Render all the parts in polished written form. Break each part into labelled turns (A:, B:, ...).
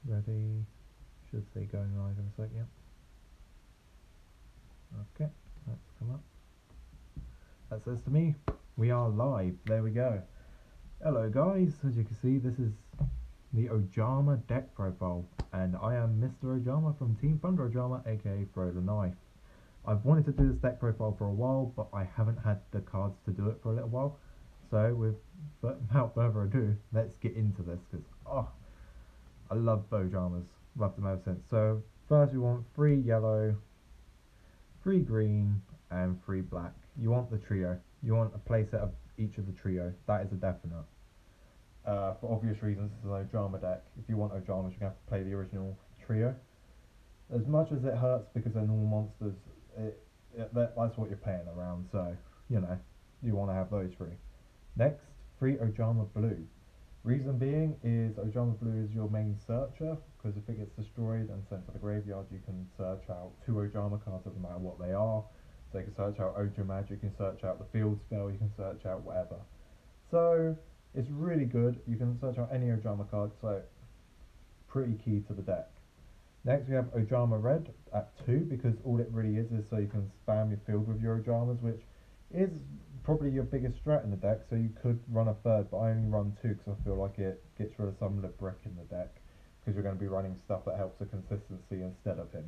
A: Ready. Should say going live in a sec, yep. Okay, let's come up. That says to me, we are live. There we go. Hello guys, as you can see this is the Ojama deck profile and I am Mr. Ojama from Team Thunder Ojama, aka Throw the Knife. I've wanted to do this deck profile for a while, but I haven't had the cards to do it for a little while. So without further ado, let's get into this because I love Ojamas. Loved them ever since. So first we want 3 yellow, 3 green and 3 black. You want the trio. You want a playset of each of the trio. That is a definite. For obvious reasons, this is an Ojama deck. If you want Ojamas, you're going to have to play the original trio. As much as it hurts because they're normal monsters, that's what you're playing around, so, you know, you want to have those 3. Next, 3 Ojama Blue. Reason being is Ojama Blue is your main searcher, because if it gets destroyed and sent to the graveyard, you can search out 2 Ojama cards, doesn't matter what they are. So you can search out Ojama, you can search out the field spell, you can search out whatever. So it's really good. You can search out any Ojama card, so pretty key to the deck. Next we have Ojama Red at 2, because all it really is so you can spam your field with your Ojamas, which is probably your biggest strat in the deck, so you could run a third, but I only run 2 because I feel like it gets rid of some of the brick in the deck, because you're going to be running stuff that helps the consistency instead of him.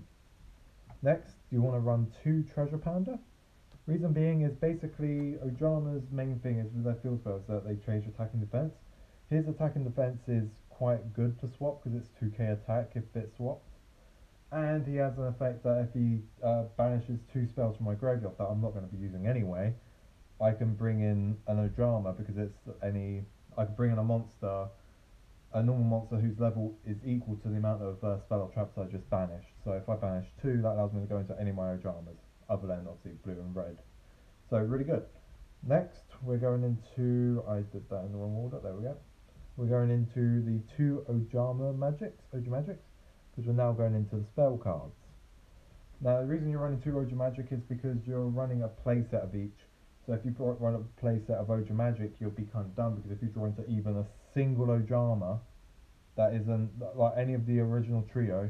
A: Next, you want to run 2 Treasure Panda. Reason being is basically Ojama's main thing is with their field spells that they change attack and defense. His attack and defense is quite good to swap because it's 2k attack if it's swapped. And he has an effect that if he banishes 2 spells from my graveyard that I'm not going to be using anyway, I can bring in an Ojama because I can bring in a monster, a normal monster whose level is equal to the amount of spell or traps I just banished. So if I banish 2, that allows me to go into any of my Ojamas, other than obviously blue and red. So really good. Next, we're going into, I did that in the wrong order, there we go. We're going into the 2 Ojama Magics, because we're now going into the spell cards. Now the reason you're running 2 Ojamagic is because you're running a playset of each. So if you run a playset of Ojamagic, you'll be kind of done, because if you draw into even a single Ojama that isn't like any of the original trio,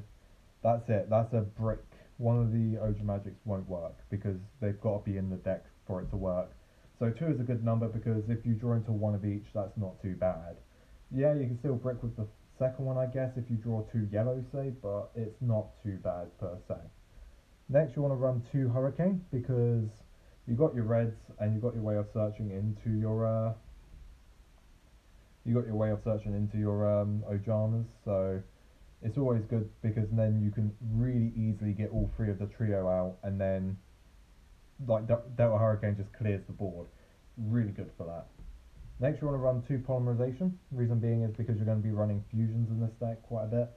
A: that's it. That's a brick. One of the Ojamagics won't work because they've got to be in the deck for it to work. So 2 is a good number because if you draw into 1 of each, that's not too bad. Yeah, you can still brick with the second one, I guess, if you draw 2 yellows, say, but it's not too bad per se. Next, you want to run 2 Hurricane because you got your reds and you got your way of searching into your Ojamas, so it's always good because then you can really easily get all 3 of the trio out, and then like Delta Hurricane just clears the board. Really good for that. Next, you want to run 2 Polymerization. Reason being is because you're going to be running fusions in this deck quite a bit.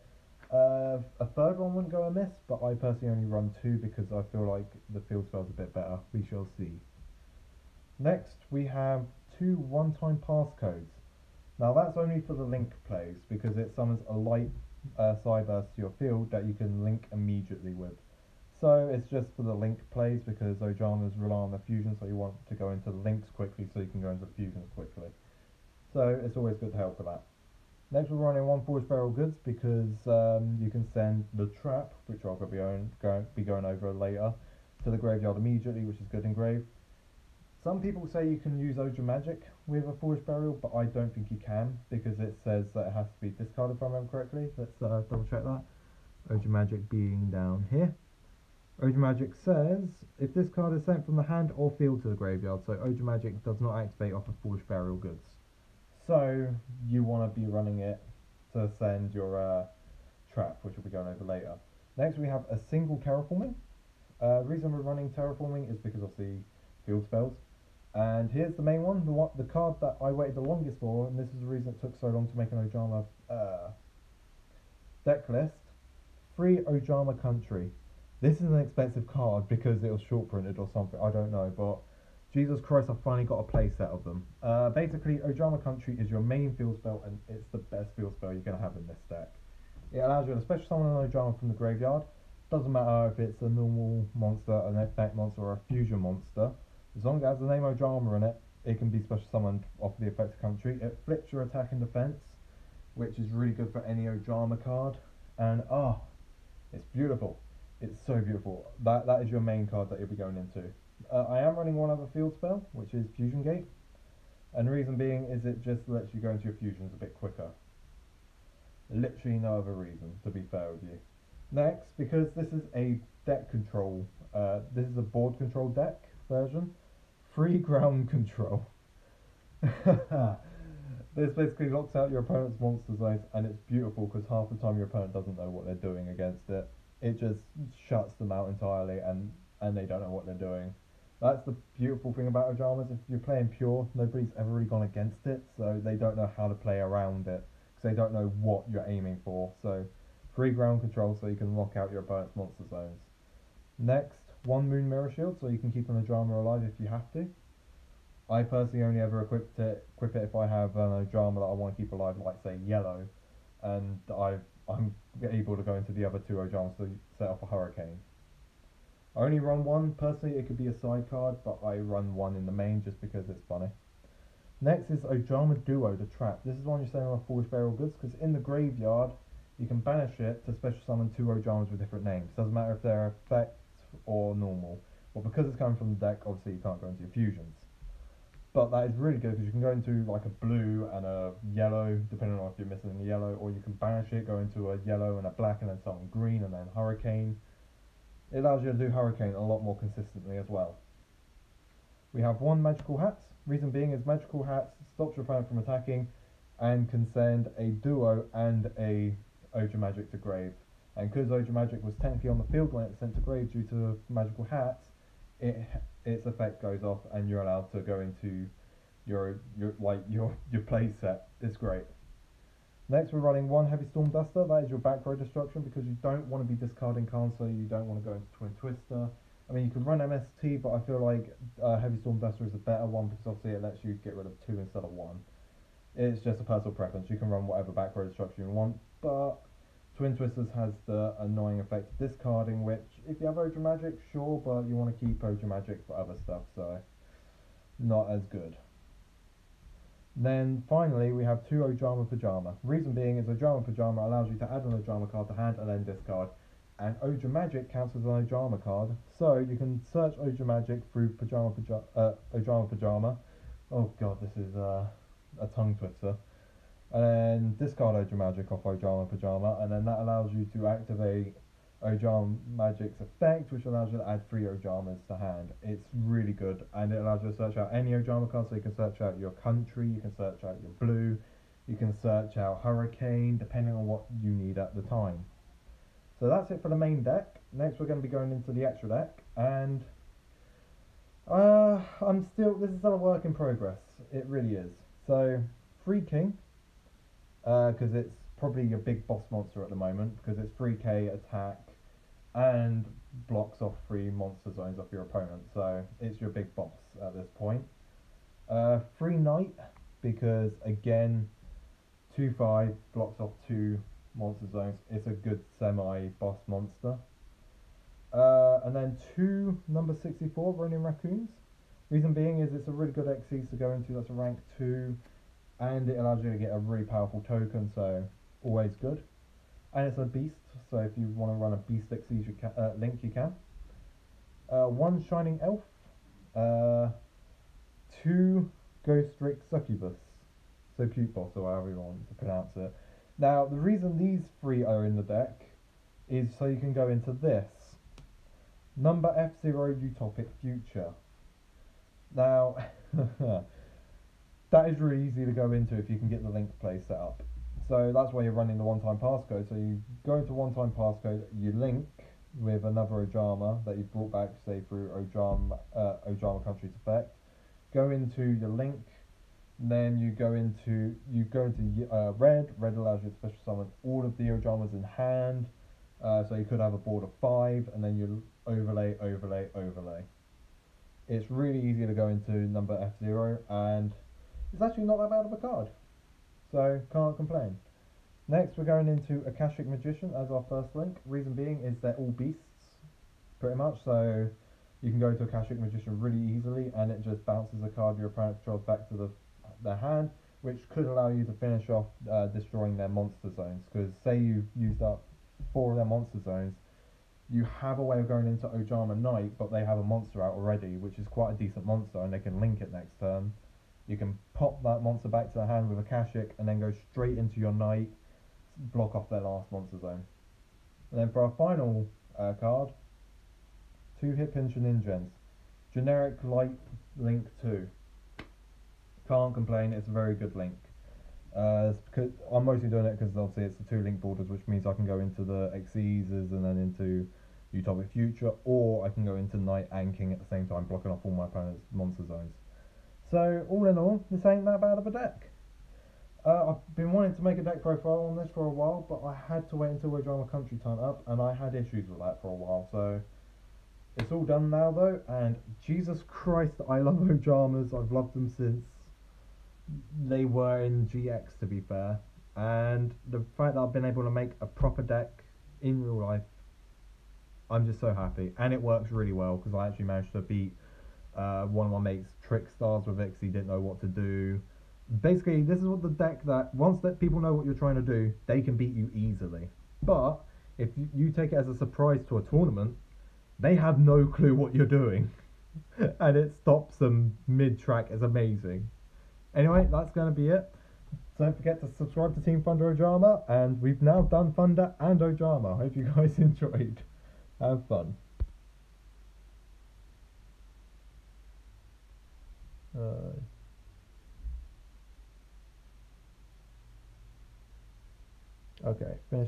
A: A third one wouldn't go amiss, but I personally only run 2 because I feel like the field spell's a bit better. We shall see. Next, we have 2 one-time passcodes. Now that's only for the link plays because it summons a light Cyberse to your field that you can link immediately with. So it's just for the link plays because Ojamas rely on the fusion, so you want to go into the links quickly so you can go into fusions quickly. So it's always good to help with that. Next we're running 1 Forged Barrel Goods because you can send the trap, which I'll be going over later, to the graveyard immediately, which is good in grave. Some people say you can use Ojamagic with a Forged Burial, but I don't think you can because it says that it has to be discarded if I remember correctly. Let's double check that. Ojamagic being down here. Ojamagic says if this card is sent from the hand or field to the graveyard, so Ojamagic does not activate off of Forged Burial Goods. So you want to be running it to send your trap, which we'll be going over later. Next we have a single Terraforming. Reason we're running Terraforming is because of the field spells. And here's the main one, the card that I waited the longest for, and this is the reason it took so long to make an Ojama deck list. 3 Ojama Country. This is an expensive card because it was short printed or something, I don't know, but Jesus Christ, I finally got a play set of them. Basically, Ojama Country is your main field spell, and it's the best field spell you're going to have in this deck. It allows you to special summon an Ojama from the graveyard. Doesn't matter if it's a normal monster, an effect monster, or a fusion monster. As long as it has the name Ojama in it, it can be special summoned off the affected country. It flips your attack and defense, which is really good for any Ojama card. And it's beautiful. It's so beautiful. That is your main card that you'll be going into. I am running one other field spell, which is Fusion Gate, and the reason being is it just lets you go into your fusions a bit quicker. Literally no other reason, to be fair with you. Next, because this is a deck control, this is a board control deck version, free ground control. This basically locks out your opponent's monster zones, and it's beautiful because half the time your opponent doesn't know what they're doing against it. It just shuts them out entirely, and they don't know what they're doing. That's the beautiful thing about Ojamas. If you're playing pure, nobody's ever really gone against it, so they don't know how to play around it because they don't know what you're aiming for. So, free ground control so you can lock out your opponent's monster zones. Next, one Moon Mirror Shield so you can keep an Ojama alive if you have to. I personally only ever equip it if I have an Ojama that I want to keep alive, like say yellow, and I'm able to go into the other two Ojamas to set off a hurricane. I only run one personally. It could be a side card, but I run one in the main just because it's funny. Next is Ojama Duo, the trap. This is one you're selling on Foolish Burial Goods because in the graveyard you can banish it to special summon two Ojamas with different names. Doesn't matter if they're effect or normal. But because it's coming from the deck, obviously you can't go into your fusions. But that is really good because you can go into like a blue and a yellow, depending on if you're missing a yellow, or you can banish it, go into a yellow and a black, and then summon green and then hurricane. It allows you to do hurricane a lot more consistently as well. We have one magical hats. Reason being is magical hats stops your opponent from attacking and can send a duo and a Oja Magic to grave. And because Oja Magic was technically on the field when it's sent to grave due to magical hats, its effect goes off and you're allowed to go into your play set. It's great. Next, we're running one Heavy Storm Duster. That is your back row destruction because you don't want to be discarding cards, so you don't want to go into Twin Twister. I mean, you can run MST, but I feel like Heavy Storm Duster is a better one because obviously it lets you get rid of two instead of one. It's just a personal preference. You can run whatever back row destruction you want, but Twin Twisters has the annoying effect of discarding, which if you have Oja Magic, sure, but you want to keep Oja Magic for other stuff, so not as good. Then finally we have two Ojama Pajama. Reason being is Ojama Pajama allows you to add an Ojama card to hand and then discard. And Oja Magic counts as an Ojama card. So you can search Oja Magic through Ojama Pajama. Oh god, this is a tongue twister. And then discard Oja Magic off Ojama Pajama, and then that allows you to activate Ojama Magic's effect, which allows you to add 3 Ojamas to hand. It's really good, and it allows you to search out any Ojama card, so you can search out your country, you can search out your blue, you can search out Hurricane, depending on what you need at the time. So that's it for the main deck. Next we're going to be going into the extra deck, and this is still a work in progress. It really is. So, Free King, because it's probably your big boss monster at the moment, because it's 3k attack and blocks off 3 monster zones off your opponent, so it's your big boss at this point. Free Knight, because again 2/5 blocks off 2 monster zones. It's a good semi-boss monster. And then 2 number 64 Ronin Raccoons. Reason being is it's a really good Xyz to go into. That's a rank 2, and it allows you to get a really powerful token, so always good. And it's a beast, so if you want to run a beast Xyz link, you can. 1 Shining Elf. 2 Ghost Rick Succubus. So cute boss, or however you want to pronounce it. Now, the reason these 3 are in the deck is so you can go into this. Number F0 Utopic Future. Now, that is really easy to go into if you can get the link play set up. So that's why you're running the one-time passcode. So you go into one-time passcode, you link with another Ojama that you've brought back, say through Ojama Country's effect. Go into your link, then you go into red. Red allows you to special summon all of the Ojamas in hand. So you could have a board of 5, and then you overlay. It's really easy to go into number F0, and it's actually not that bad of a card, so can't complain. Next we're going into Akashic Magician as our first link. Reason being is they're all beasts, pretty much, so you can go to Akashic Magician really easily, and it just bounces a card your opponent controls back to their hand, which could allow you to finish off destroying their monster zones, because say you've used up 4 of their monster zones, you have a way of going into Ojama Night, but they have a monster out already, which is quite a decent monster, and they can link it next turn. You can pop that monster back to the hand with a Kashik, and then go straight into your Night, block off their last monster zone. And then for our final card, 2 hit pinch and Ingens. Generic light link 2. Can't complain, it's a very good link. I'm mostly doing it because obviously it's the 2 link borders, which means I can go into the Xyzes and then into Utopic Future, or I can go into Night and King at the same time, blocking off all my opponent's monster zones. So, all in all, this ain't that bad of a deck. I've been wanting to make a deck profile on this for a while, but I had to wait until Ojama Country turned up, and I had issues with that for a while, so it's all done now though, and Jesus Christ, I love Ojamas. I've loved them since they were in GX, to be fair, and the fact that I've been able to make a proper deck in real life, I'm just so happy, and it works really well because I actually managed to beat one of my mates Trick Stars with it because he didn't know what to do. Basically, this is what the deck that once that people know what you're trying to do, they can beat you easily. But if you take it as a surprise to a tournament, they have no clue what you're doing, and it stops them mid-track. It's amazing. Anyway, that's going to be it. Don't forget to subscribe to Team Thunder Ojama, and we've now done Thunder and Ojama. Hope you guys enjoyed. Have fun. Okay, finish.